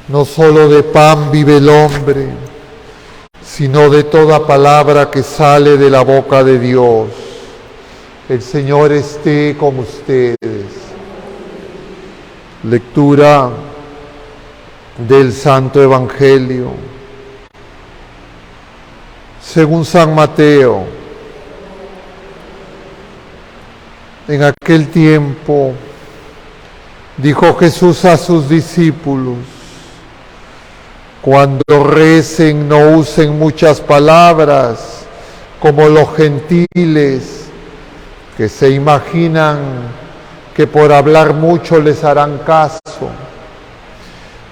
No solo de pan vive el hombre, sino de toda palabra que sale de la boca de Dios. El Señor esté con ustedes. Lectura del Santo Evangelio según San Mateo. En aquel tiempo dijo Jesús a sus discípulos: cuando recen, no usen muchas palabras como los gentiles, que se imaginan que por hablar mucho les harán caso.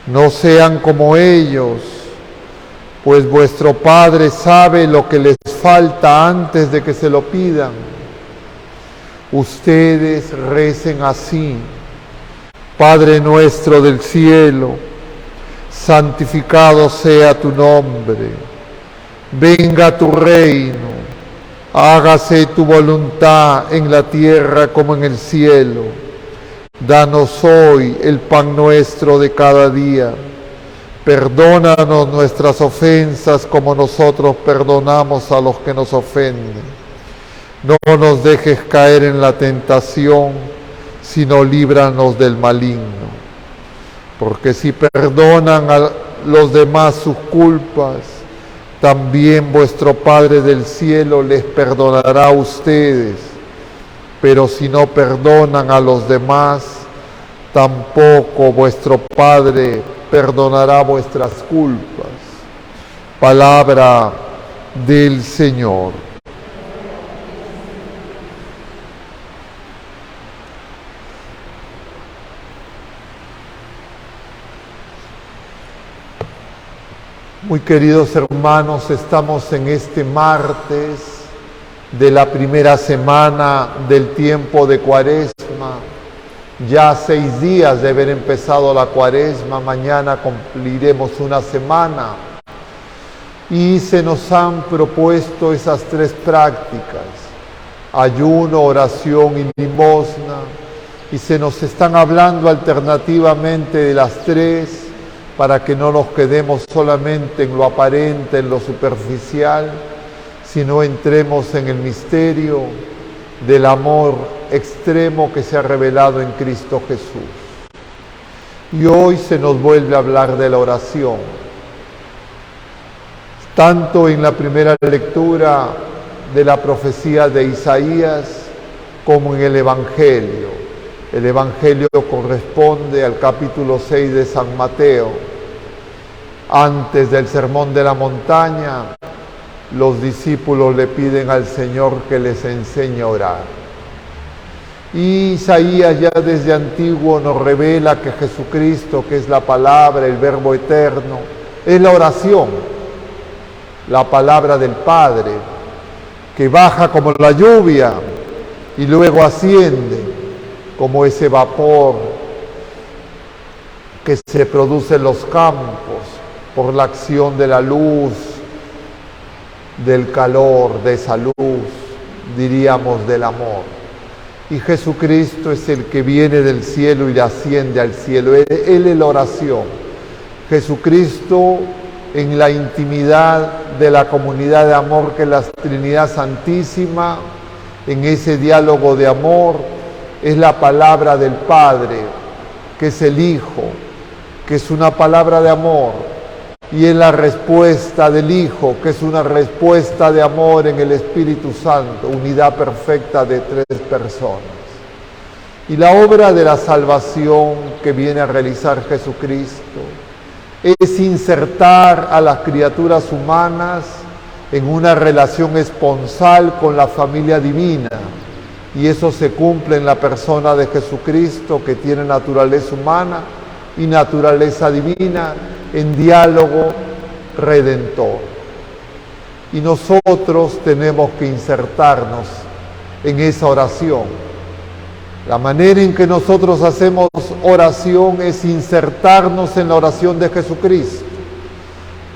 No sean como ellos, pues vuestro Padre sabe lo que les falta antes de que se lo pidan. Ustedes recen así: Padre nuestro del cielo, santificado sea tu nombre, venga tu reino, hágase tu voluntad en la tierra como en el cielo. Danos hoy el pan nuestro de cada día. Perdónanos nuestras ofensas como nosotros perdonamos a los que nos ofenden. No nos dejes caer en la tentación, sino líbranos del maligno. Porque si perdonan a los demás sus culpas, también vuestro Padre del cielo les perdonará a ustedes. Pero si no perdonan a los demás, tampoco vuestro Padre perdonará vuestras culpas. Palabra del Señor. Muy queridos hermanos, estamos en este martes de la primera semana del tiempo de Cuaresma. Ya 6 días de haber empezado la Cuaresma, mañana cumpliremos una semana. Y se nos han propuesto esas 3 prácticas: ayuno, oración y limosna. Y se nos están hablando alternativamente de las 3, para que no nos quedemos solamente en lo aparente, en lo superficial, sino entremos en el misterio del amor extremo que se ha revelado en Cristo Jesús. Y hoy se nos vuelve a hablar de la oración, tanto en la primera lectura de la profecía de Isaías como en el Evangelio. El Evangelio corresponde al capítulo 6 de San Mateo. Antes del Sermón de la Montaña, los discípulos le piden al Señor que les enseñe a orar. Y Isaías ya desde antiguo nos revela que Jesucristo, que es la palabra, el Verbo eterno, es la oración, la palabra del Padre, que baja como la lluvia y luego asciende como ese vapor que se produce en los campos por la acción de la luz, del calor, de esa luz, diríamos del amor. Y Jesucristo es el que viene del cielo y asciende al cielo. Él es la oración. Jesucristo, en la intimidad de la comunidad de amor que es la Trinidad Santísima, en ese diálogo de amor, es la palabra del Padre, que es el Hijo, que es una palabra de amor, y es la respuesta del Hijo, que es una respuesta de amor en el Espíritu Santo, unidad perfecta de 3 personas. Y la obra de la salvación que viene a realizar Jesucristo es insertar a las criaturas humanas en una relación esponsal con la familia divina. Y eso se cumple en la persona de Jesucristo, que tiene naturaleza humana y naturaleza divina, en diálogo redentor. Y nosotros tenemos que insertarnos en esa oración. La manera en que nosotros hacemos oración es insertarnos en la oración de Jesucristo.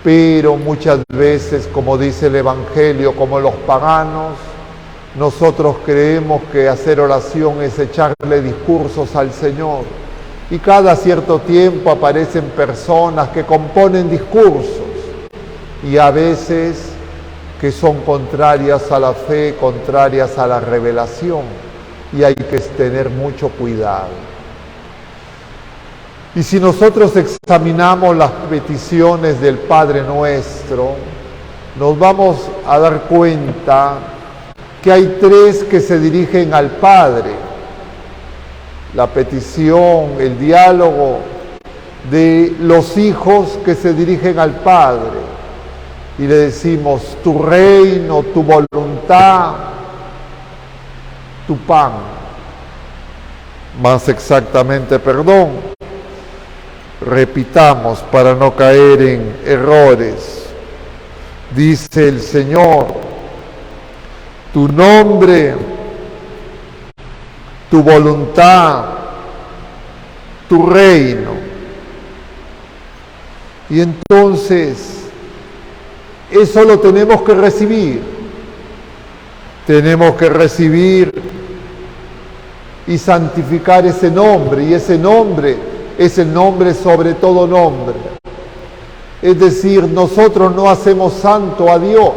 Pero muchas veces, como dice el Evangelio, como los paganos, nosotros creemos que hacer oración es echarle discursos al Señor, Y cada cierto tiempo aparecen personas que componen discursos y a veces que son contrarias a la fe, contrarias a la revelación, y hay que tener mucho cuidado. Y si nosotros examinamos las peticiones del Padre Nuestro, nos vamos a dar cuenta que hay tres que se dirigen al Padre: la petición, el diálogo de los hijos que se dirigen al Padre y le decimos: tu reino, tu voluntad, tu pan. Más exactamente, repitamos para no caer en errores. Dice el Señor: tu nombre, tu voluntad, tu reino. Y entonces, eso lo tenemos que recibir. Tenemos que recibir y santificar ese nombre, y ese nombre es el nombre sobre todo nombre. Es decir, nosotros no hacemos santo a Dios,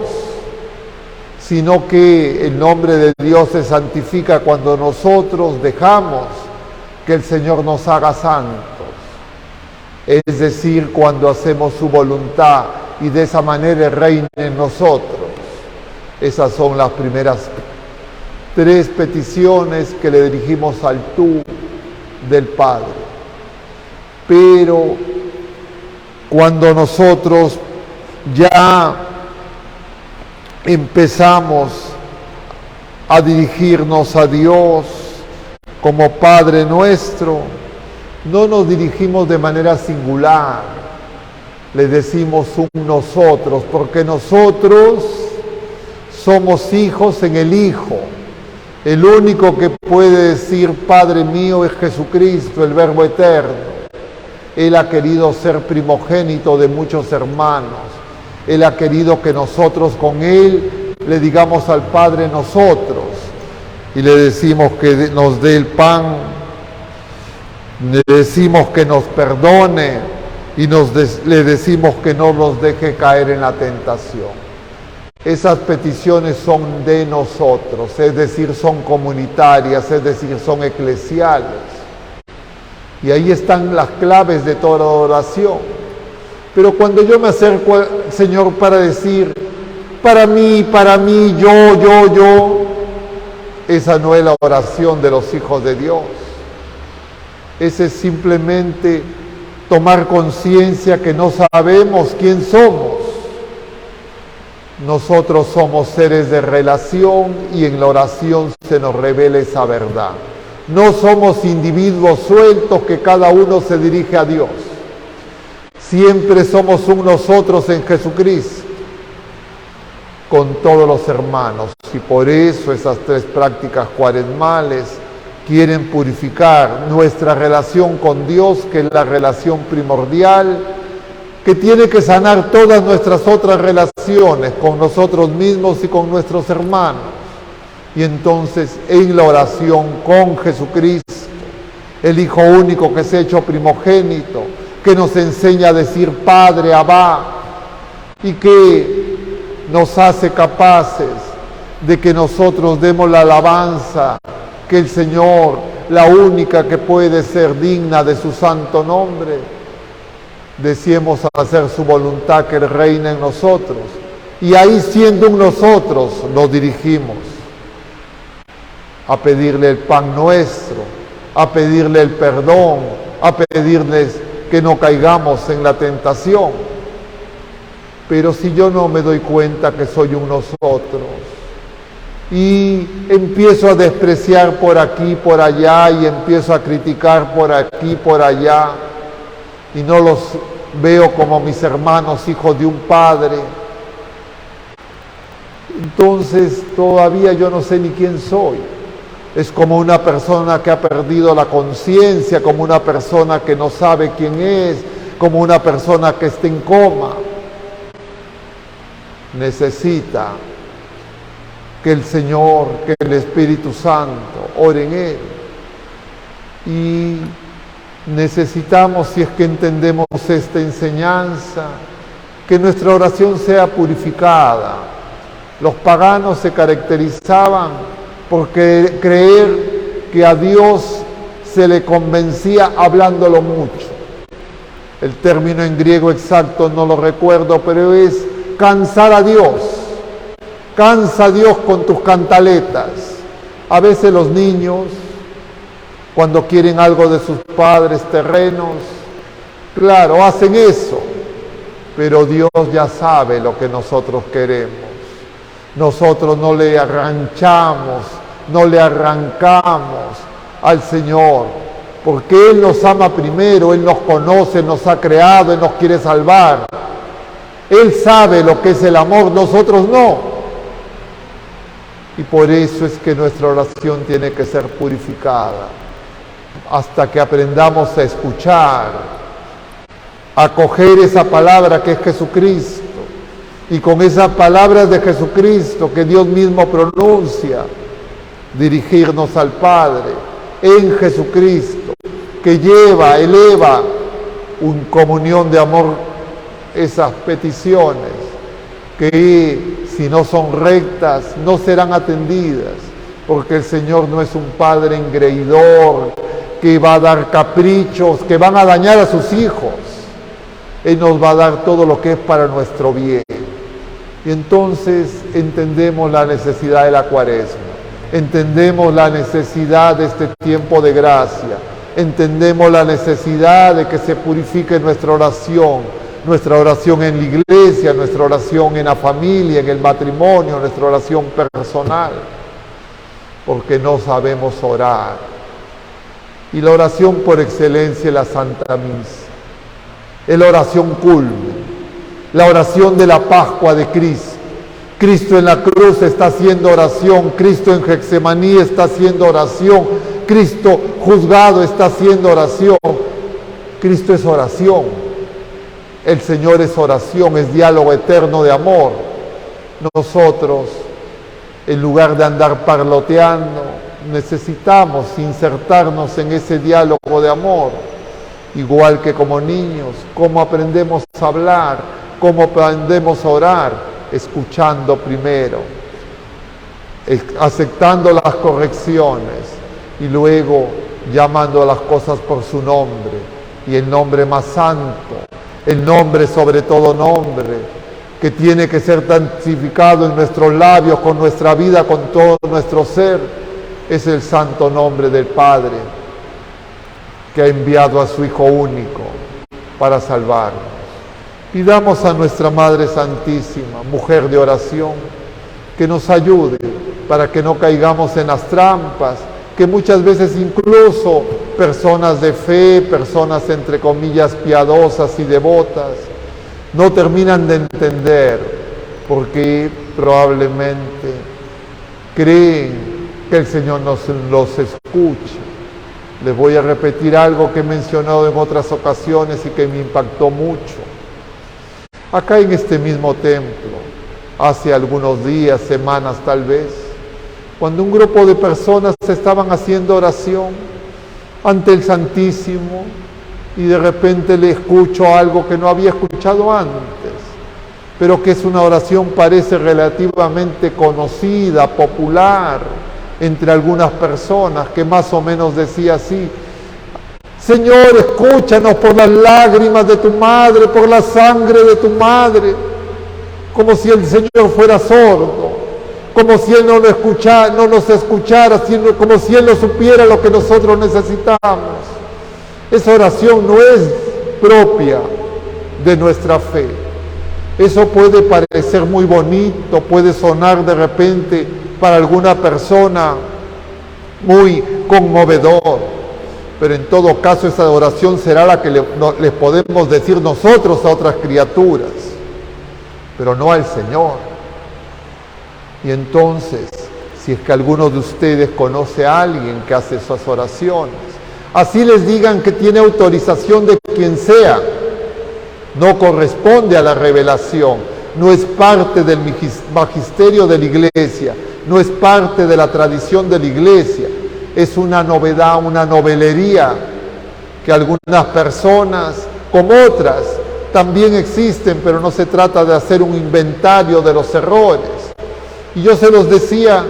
sino que el nombre de Dios se santifica cuando nosotros dejamos que el Señor nos haga santos. Es decir, cuando hacemos su voluntad y de esa manera reina en nosotros. Esas son las primeras tres peticiones que le dirigimos al tú del Padre. Pero cuando nosotros ya empezamos a dirigirnos a Dios como Padre nuestro, no nos dirigimos de manera singular, le decimos un nosotros, porque nosotros somos hijos en el Hijo. El único que puede decir Padre mío es Jesucristo, el Verbo eterno. Él ha querido ser primogénito de muchos hermanos. Él ha querido que nosotros con Él le digamos al Padre nosotros. Y le decimos que nos dé el pan, le decimos que nos perdone y le decimos que no nos deje caer en la tentación. Esas peticiones son de nosotros, es decir, son comunitarias, es decir, son eclesiales. Y ahí están las claves de toda oración. Pero cuando yo me acerco al Señor para decir, para mí, yo, esa no es la oración de los hijos de Dios. Ese es simplemente tomar conciencia que no sabemos quién somos. Nosotros somos seres de relación y en la oración se nos revela esa verdad. No somos individuos sueltos que cada uno se dirige a Dios. Siempre somos un nosotros en Jesucristo, con todos los hermanos. Y por eso esas tres prácticas cuaresmales quieren purificar nuestra relación con Dios, que es la relación primordial, que tiene que sanar todas nuestras otras relaciones con nosotros mismos y con nuestros hermanos. Y entonces en la oración con Jesucristo, el Hijo único que se ha hecho primogénito, que nos enseña a decir Padre, Abba, y que nos hace capaces de que nosotros demos la alabanza, que el Señor, la única que puede ser digna de su santo nombre, deseemos hacer su voluntad que reina en nosotros. Y ahí, siendo un nosotros, nos dirigimos a pedirle el pan nuestro, a pedirle el perdón, a pedirles que no caigamos en la tentación. Pero si yo no me doy cuenta que soy un nosotros y empiezo a despreciar por aquí, por allá, y empiezo a criticar por aquí, por allá, y no los veo como mis hermanos, hijos de un Padre, entonces todavía yo no sé ni quién soy. Es como una persona que ha perdido la conciencia, como una persona que no sabe quién es, como una persona que está en coma. Necesita que el Señor, que el Espíritu Santo ore en él. Y Necesitamos, si es que entendemos esta enseñanza, que nuestra oración sea purificada. Los paganos se caracterizaban por creer que a Dios se le convencía hablándolo mucho. El término en griego exacto no lo recuerdo, pero es cansar a Dios. Cansa a Dios con tus cantaletas. A veces los niños, cuando quieren algo de sus padres terrenos, claro, hacen eso, pero Dios ya sabe lo que nosotros queremos. Nosotros no le arranchamos, no le arrancamos al Señor, porque Él nos ama primero, Él nos conoce, nos ha creado, Él nos quiere salvar. Él sabe lo que es el amor, nosotros no. Y por eso es que nuestra oración tiene que ser purificada, hasta que aprendamos a escuchar, a acoger esa palabra que es Jesucristo, y con esas palabras de Jesucristo que Dios mismo pronuncia, dirigirnos al Padre en Jesucristo, que eleva una comunión de amor esas peticiones, que si no son rectas no serán atendidas, porque el Señor no es un Padre engreidor que va a dar caprichos, que van a dañar a sus hijos. Él nos va a dar todo lo que es para nuestro bien. Y entonces entendemos la necesidad de la Cuaresma, entendemos la necesidad de este tiempo de gracia, entendemos la necesidad de que se purifique nuestra oración en la iglesia, nuestra oración en la familia, en el matrimonio, nuestra oración personal, porque no sabemos orar. Y la oración por excelencia es la Santa Misa, es la oración culmen, la oración de la Pascua de Cristo. Cristo en la cruz está haciendo oración, Cristo en Getsemaní está haciendo oración, Cristo juzgado está haciendo oración. Cristo es oración, el Señor es oración, es diálogo eterno de amor. Nosotros, en lugar de andar parloteando, necesitamos insertarnos en ese diálogo de amor, igual que como niños. ¿Cómo aprendemos a hablar? ¿Cómo aprendemos a orar? Escuchando primero, aceptando las correcciones y luego llamando a las cosas por su nombre, y el nombre más santo, el nombre sobre todo nombre, que tiene que ser santificado en nuestros labios, con nuestra vida, con todo nuestro ser, es el santo nombre del Padre, que ha enviado a su Hijo único para salvarnos. Pidamos a nuestra Madre Santísima, mujer de oración, que nos ayude para que no caigamos en las trampas, que muchas veces incluso personas de fe, personas entre comillas piadosas y devotas, no terminan de entender, porque probablemente creen que el Señor los escucha. Les voy a repetir algo que he mencionado en otras ocasiones y que me impactó mucho. Acá en este mismo templo, hace algunos días, semanas tal vez, cuando un grupo de personas estaban haciendo oración ante el Santísimo, y de repente le escucho algo que no había escuchado antes, pero que es una oración, parece relativamente conocida, popular, entre algunas personas, que más o menos decía así: Señor, escúchanos por las lágrimas de tu madre, por la sangre de tu madre, como si el Señor fuera sordo, como si Él no nos escuchara, como si Él no supiera lo que nosotros necesitamos. Esa oración no es propia de nuestra fe. Eso puede parecer muy bonito, puede sonar de repente para alguna persona muy conmovedor, pero en todo caso esa oración será la que les podemos decir nosotros a otras criaturas, pero no al Señor. Y entonces, si es que alguno de ustedes conoce a alguien que hace esas oraciones, así les digan que tiene autorización de quien sea, no corresponde a la revelación, no es parte del magisterio de la Iglesia, no es parte de la tradición de la Iglesia, es una novedad, una novelería que algunas personas, como otras, también existen, pero no se trata de hacer un inventario de los errores. Y yo se los decía,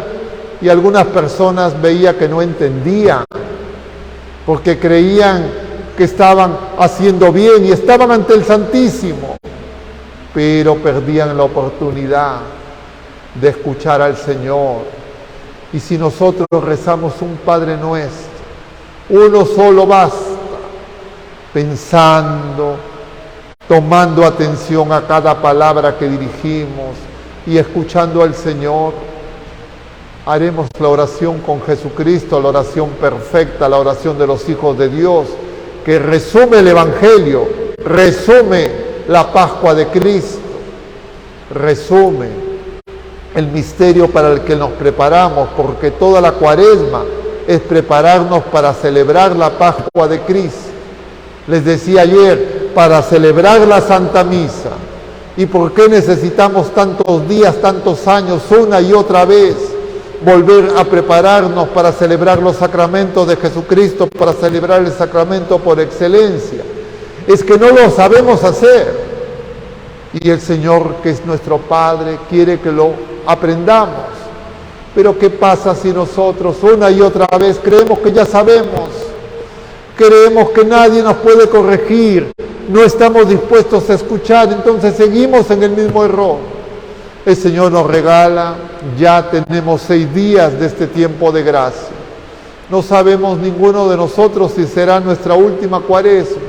y algunas personas veía que no entendían, porque creían que estaban haciendo bien y estaban ante el Santísimo, pero perdían la oportunidad de escuchar al Señor. Y si nosotros rezamos un Padre Nuestro, uno solo basta, pensando, tomando atención a cada palabra que dirigimos y escuchando al Señor, haremos la oración con Jesucristo, la oración perfecta, la oración de los hijos de Dios, que resume el Evangelio, resume la Pascua de Cristo, resume el misterio para el que nos preparamos, porque toda la Cuaresma es prepararnos para celebrar la Pascua de Cristo. Les decía ayer, para celebrar la Santa Misa. ¿Y por qué necesitamos tantos días, tantos años, una y otra vez, volver a prepararnos para celebrar los sacramentos de Jesucristo, para celebrar el sacramento por excelencia? Es que no lo sabemos hacer. Y el Señor, que es nuestro Padre, quiere que lo aprendamos. Pero ¿qué pasa si nosotros una y otra vez creemos que ya sabemos? Creemos que nadie nos puede corregir, no estamos dispuestos a escuchar, entonces seguimos en el mismo error. El Señor nos regala, ya tenemos 6 días de este tiempo de gracia. No sabemos ninguno de nosotros si será nuestra última Cuaresma.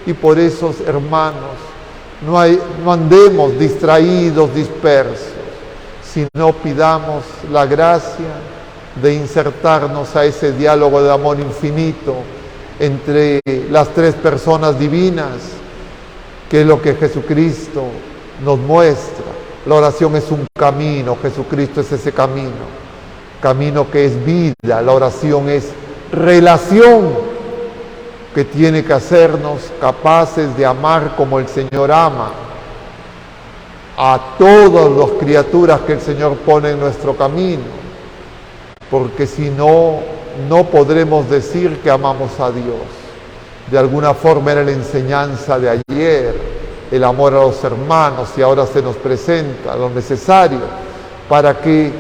Y por eso, hermanos, no andemos distraídos, dispersos, sino pidamos la gracia de insertarnos a ese diálogo de amor infinito entre las 3 personas divinas, que es lo que Jesucristo nos muestra. La oración es un camino, Jesucristo es ese camino que es vida. La oración es relación que tiene que hacernos capaces de amar como el Señor ama a todas las criaturas que el Señor pone en nuestro camino, porque si no, no podremos decir que amamos a Dios. De alguna forma era la enseñanza de ayer, el amor a los hermanos, y ahora se nos presenta lo necesario para que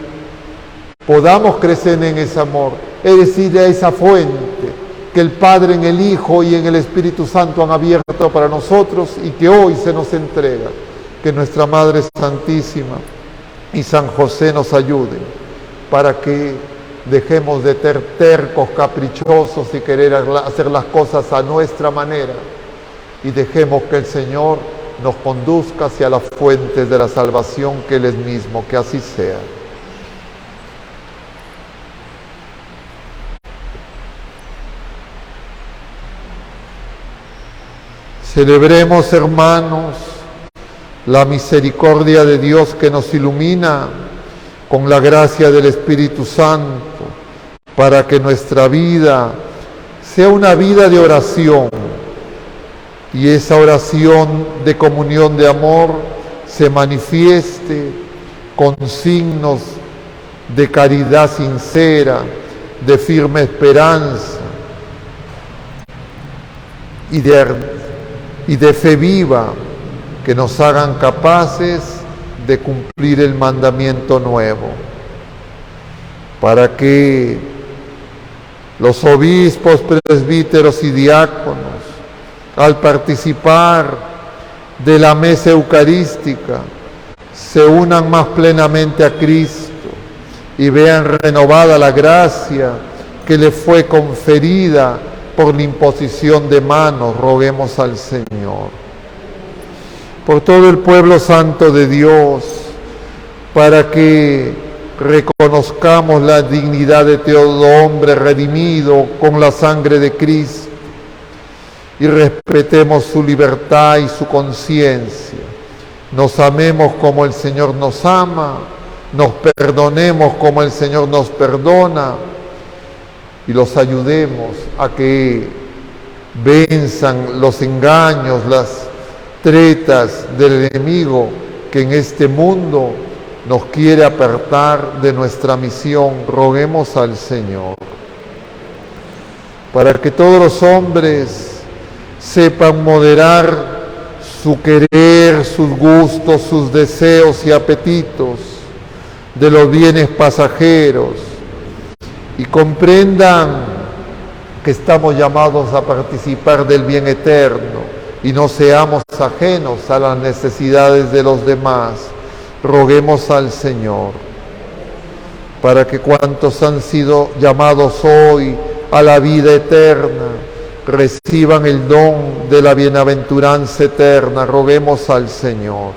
podamos crecer en ese amor, es decir, a esa fuente que el Padre en el Hijo y en el Espíritu Santo han abierto para nosotros y que hoy se nos entrega. Que nuestra Madre Santísima y San José nos ayuden para que dejemos de ser tercos, caprichosos y querer hacer las cosas a nuestra manera, y dejemos que el Señor nos conduzca hacia las fuentes de la salvación que Él es mismo. Que así sea. Celebremos, hermanos, la misericordia de Dios que nos ilumina con la gracia del Espíritu Santo, para que nuestra vida sea una vida de oración, y esa oración de comunión de amor se manifieste con signos de caridad sincera, de firme esperanza y de fe viva, que nos hagan capaces de cumplir el mandamiento nuevo, para que los obispos, presbíteros y diáconos, al participar de la mesa eucarística, se unan más plenamente a Cristo y vean renovada la gracia que le fue conferida por la imposición de manos. Roguemos al Señor. Por todo el pueblo santo de Dios, para que reconozcamos la dignidad de todo hombre redimido con la sangre de Cristo y respetemos su libertad y su conciencia. Nos amemos como el Señor nos ama, nos perdonemos como el Señor nos perdona, y los ayudemos a que venzan los engaños, las tretas del enemigo que en este mundo nos quiere apartar de nuestra misión. Roguemos al Señor. para que todos los hombres sepan moderar su querer, sus gustos, sus deseos y apetitos de los bienes pasajeros y comprendan que estamos llamados a participar del bien eterno y no seamos ajenos a las necesidades de los demás. Roguemos al Señor para que cuantos han sido llamados hoy a la vida eterna reciban el don de la bienaventuranza eterna. Roguemos al Señor.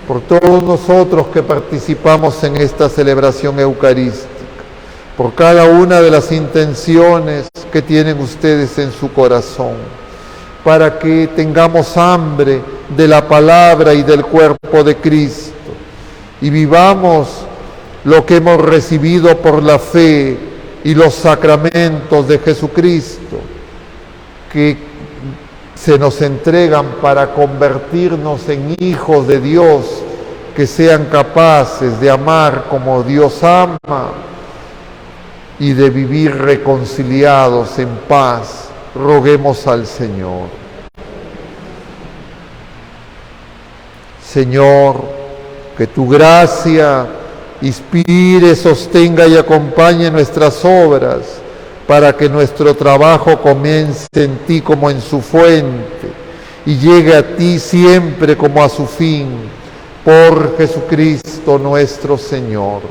Por todos nosotros que participamos en esta celebración eucarística, por cada una de las intenciones que tienen ustedes en su corazón, para que tengamos hambre de la palabra y del cuerpo de Cristo y vivamos lo que hemos recibido por la fe y los sacramentos de Jesucristo, que se nos entregan para convertirnos en hijos de Dios, que sean capaces de amar como Dios ama y de vivir reconciliados en paz. Roguemos al Señor. Señor, que tu gracia inspire, sostenga y acompañe nuestras obras, para que nuestro trabajo comience en ti como en su fuente y llegue a ti siempre como a su fin. Por Jesucristo nuestro Señor.